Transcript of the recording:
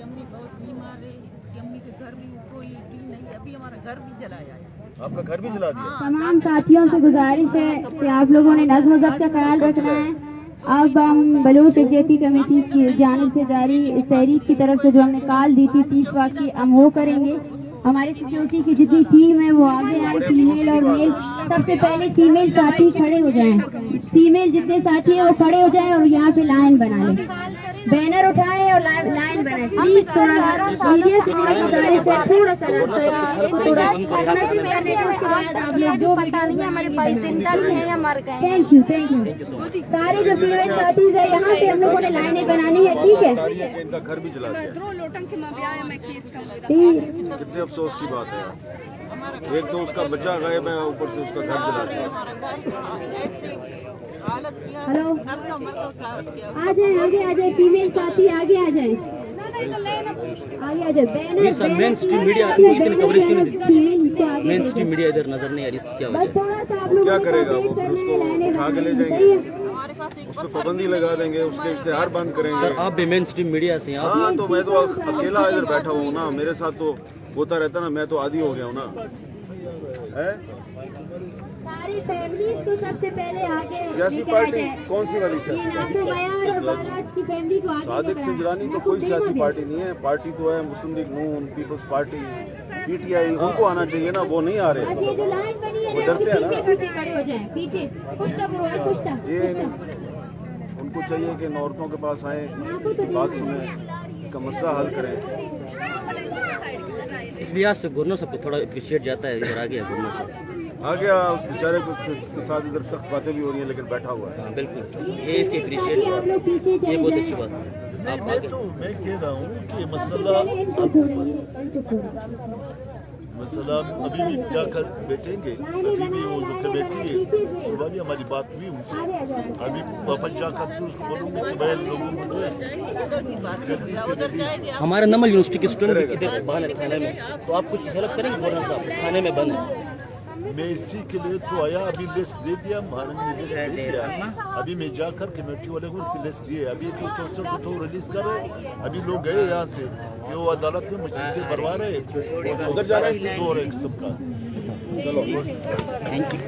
अम्मी बहुत बीमार है, इसकी अम्मी के घर भी कोई भी नहीं, अभी हमारा घर भी जलाया है। आपका घर भी जला दिया? तमाम साथियों से गुजारिश है कि आप लोगों ने नज़्म ज़ब्त का ख्याल रखना है। अब हम बलूच एग्जीक्यूटिव कमेटी की जानिब से जारी इस तहरीक की तरफ से जो हमने कॉल दी थी 30 वक्त की, हम वो करेंगे। हमारी सिक्योरिटी की जितनी टीम है वो आगे आए, फीमेल और मेल। सबसे पहले फीमेल साथी खड़े हो जाएं, फीमेल जितने साथी है वो खड़े हो जाएं और यहाँ पे लाइन बना लें, बैनर उठाएं और लाइन बनाएं। प्लीज थोड़ा मीडिया से गुजारिश है, थोड़ा सा आप लोग जो पता नहीं हमारे भाई जिंदा हैं या मर गए। थैंक यू सारे जो फीमेल साथी है यहाँ पे हम लोगों ने लाइनें बनानी है, ठीक है। इनका घर भी जला दिया। कितने अफसोस की बात है यार, एक तो उसका बच्चा गायब है, ऊपर से उसका घर जला दिया। हेलो, आ जाए आगे फीमेल साथी आगे आ जाए, आगे आ जाए। बैनर मेन स्ट्रीम मीडिया इतनी कवरेज क्यों नहीं देती? मेन स्ट्रीम मीडिया इधर नजर नहीं आ रही, क्या वजह? थोड़ा सा आप लोग क्या करेगा वो? फिर उसको उठा के ले जाएंगे, उस पर पाबंदी लगा देंगे, उसके इश्तेहार बंद करेंगे। सर आप भी मेन स्ट्रीम मीडिया से हैं। हाँ, तो मैं तो अकेला इधर बैठा हुआ हूँ ना, मेरे साथ तो होता रहता ना, मैं तो आदी हो गया हूँ ना। है सारी फैमिली तो सबसे पहले आगे सियासी पार्टी कौन सी वाली सियासी फैमिली को सादिक सिंजरानी तो कोई सियासी पार्टी नहीं है, पार्टी तो है मुस्लिम लीग नून, पीपल्स पार्टी, पीटीआई, उनको आना चाहिए ना, वो नहीं आ रहे, वो डरते हैं ना। ये उनको चाहिए कि औरतों के पास आए, बात सुने, इसका मसला हल करें। इस लिहाज से गवर्नर सबको थोड़ा अप्रिशिएट जाता है, इधर आ गया गवर्नर आ गया, उस बेचारे के साथ इधर सख्त बातें भी हो रही हैं, लेकिन बैठा हुआ है। हाँ बिल्कुल, ये इसके अप्रिशिएट, ये बहुत अच्छी बात है। मैं कह रहा हूँ कि मसला अभी भी जाकर बैठेंगे, अभी भी वो लोग बैठी है, सुबह भी हमारी बात हुई उनसे, अभी वापस जाकर फिर उसको बोलूँगी कि भाई लोगों को जो है हमारे नमल यूनिवर्सिटी के स्टूडेंट इधर बंद है थाने में, तो आप कुछ हेल्प करेंगे? गवर्नर साहब थाने में बंद है, मैं इसी के लिए तो आया, अभी लिस्ट दे दिया, महाराज ने लिस्ट दे दिया, अभी मैं जाकर कमेटी वाले को उनकी लिस्ट दिए, अभी जो सोशल को रिलीज कर रहे, अभी लोग गए यहाँ से, ये वो अदालत में मस्जिद भरवा रहे, उधर जा रहे हैं, एक सबका। चलो, थैंक यू।